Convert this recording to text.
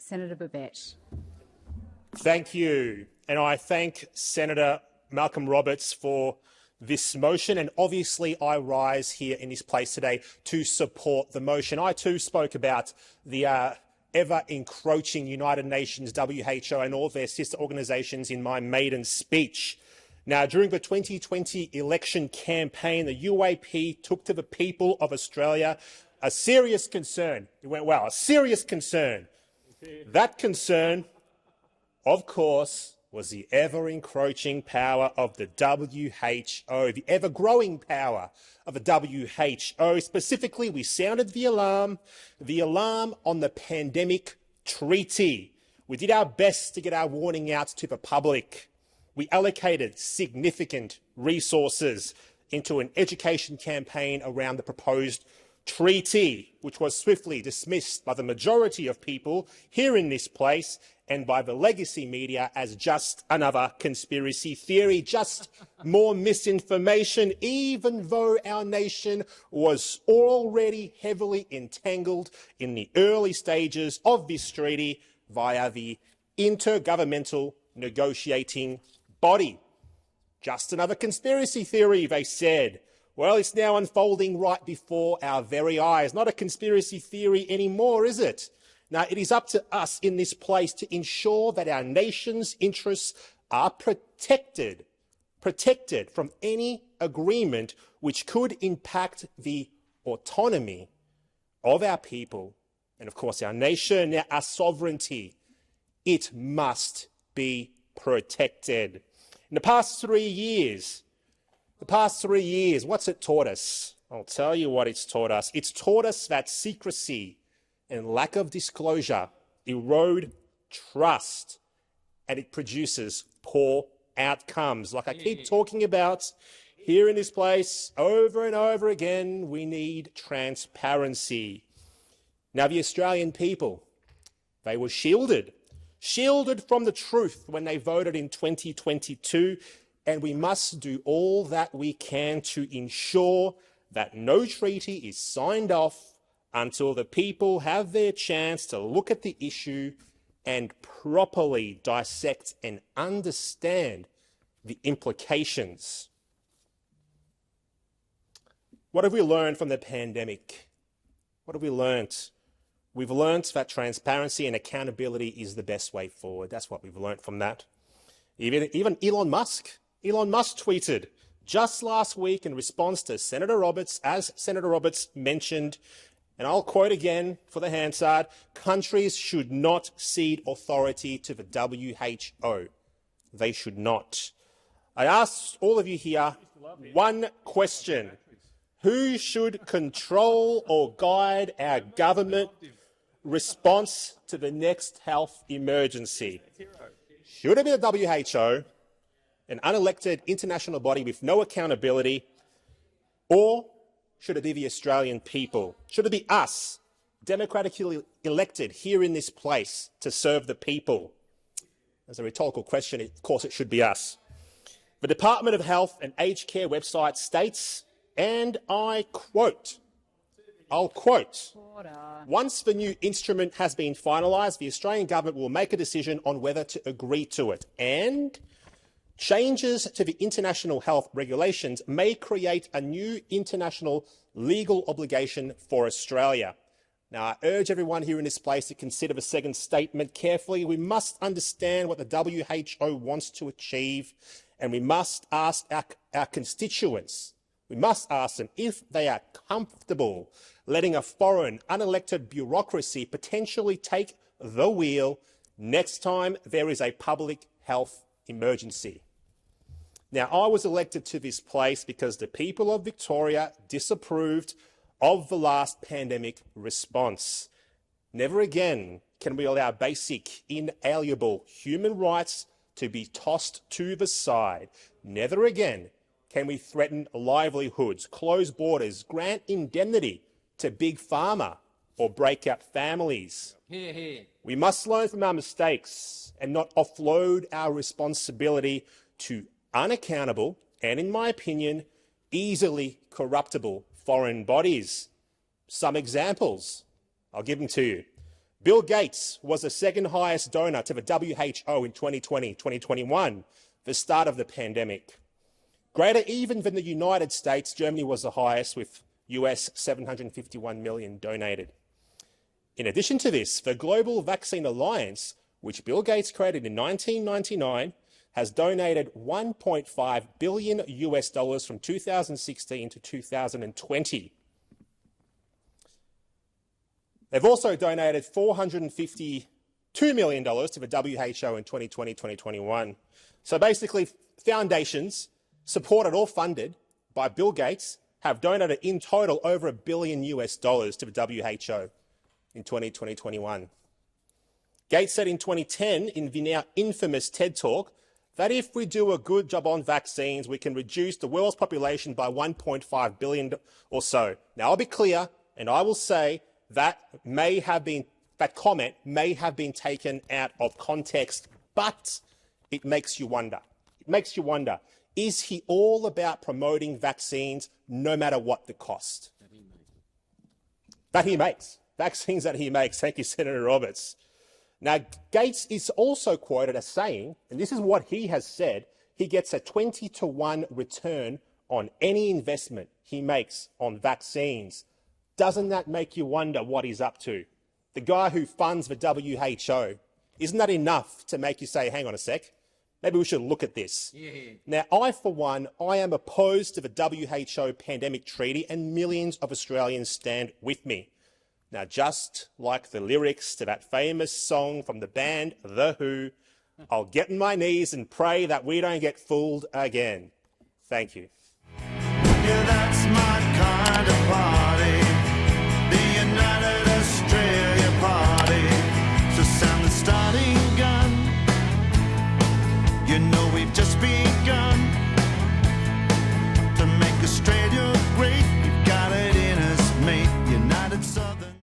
Senator Babet. Thank you. And I thank Senator Malcolm Roberts for this motion. And obviously I rise here in this place today to support the motion. I too spoke about the ever-encroaching United Nations, WHO and all their sister organisations in my maiden speech. Now, during the 2020 election campaign, the UAP took to the people of Australia a serious concern. It went well, a serious concern. That concern, of course, was the ever-encroaching power of the WHO, the ever-growing power of the WHO. Specifically, we sounded the alarm on the pandemic treaty. We did our best to get our warning out to the public. We allocated significant resources into an education campaign around the proposed treaty, which was swiftly dismissed by the majority of people here in this place and by the legacy media as just another conspiracy theory, just more misinformation, even though our nation was already heavily entangled in the early stages of this treaty via the intergovernmental negotiating body. Just another conspiracy theory, they said. Well, it's now unfolding right before our very eyes. Not a conspiracy theory anymore, is it? Now, it is up to us in this place to ensure that our nation's interests are protected from any agreement which could impact the autonomy of our people and, of course, our nation, our sovereignty. It must be protected. In the past 3 years, what's it taught us? I'll tell you what it's taught us. It's taught us that secrecy and lack of disclosure erode trust, and it produces poor outcomes. Like I keep talking about here in this place over and over again, we need transparency. Now, the Australian people, they were shielded from the truth when they voted in 2022, and we must do all that we can to ensure that no treaty is signed off until the people have their chance to look at the issue and properly dissect and understand the implications. What have we learned from the pandemic? What have we learnt? We've learnt that transparency and accountability is the best way forward. That's what we've learnt from that. Even Elon Musk tweeted just last week in response to Senator Roberts, as Senator Roberts mentioned, and I'll quote again for the Hansard, countries should not cede authority to the WHO. They should not. I ask all of you here one question. Who should control or guide our government response to the next health emergency? Should it be the WHO, an unelected international body with no accountability, or should it be the Australian people? Should it be us, democratically elected here in this place to serve the people? As a rhetorical question, of course it should be us. The Department of Health and Aged Care website states, and I quote, I'll quote, once the new instrument has been finalised, the Australian government will make a decision on whether to agree to it, and changes to the international health regulations may create a new international legal obligation for Australia. Now, I urge everyone here in this place to consider the second statement carefully. We must understand what the WHO wants to achieve, and we must ask our constituents, we must ask them if they are comfortable letting a foreign, unelected bureaucracy potentially take the wheel next time there is a public health emergency. Now, I was elected to this place because the people of Victoria disapproved of the last pandemic response. Never again can we allow basic, inalienable human rights to be tossed to the side. Never again can we threaten livelihoods, close borders, grant indemnity to big pharma, or break up families. We must learn from our mistakes and not offload our responsibility to unaccountable and, in my opinion, easily corruptible foreign bodies. Some examples, I'll give them to you. Bill Gates was the second highest donor to the WHO in 2020, 2021, the start of the pandemic. Greater even than the United States, Germany was the highest with US 751 million donated. In addition to this, the Global Vaccine Alliance, which Bill Gates created in 1999, has donated $1.5 billion US dollars from 2016 to 2020. They've also donated $452 million to the WHO in 2020, 2021. So basically, foundations supported or funded by Bill Gates have donated in total over $1 billion US dollars to the WHO in 2020, 2021. Gates said in 2010 in the now infamous TED Talk that if we do a good job on vaccines, we can reduce the world's population by 1.5 billion or so. Now, I'll be clear, and I will say that comment may have been taken out of context, but it makes you wonder. It makes you wonder, is he all about promoting vaccines no matter what the cost? That he makes. Vaccines that he makes. Thank you, Senator Roberts. Now, Gates is also quoted as saying, and this is what he has said, he gets a 20-to-1 return on any investment he makes on vaccines. Doesn't that make you wonder what he's up to? The guy who funds the WHO, isn't that enough to make you say, hang on a sec, maybe we should look at this? Yeah. Now, for one, I am opposed to the WHO pandemic treaty, and millions of Australians stand with me. Now, just like the lyrics to that famous song from the band The Who, I'll get on my knees and pray that we don't get fooled again. Thank you. Yeah, that's my kind of party. The United Australia Party. So sound the starting gun. You know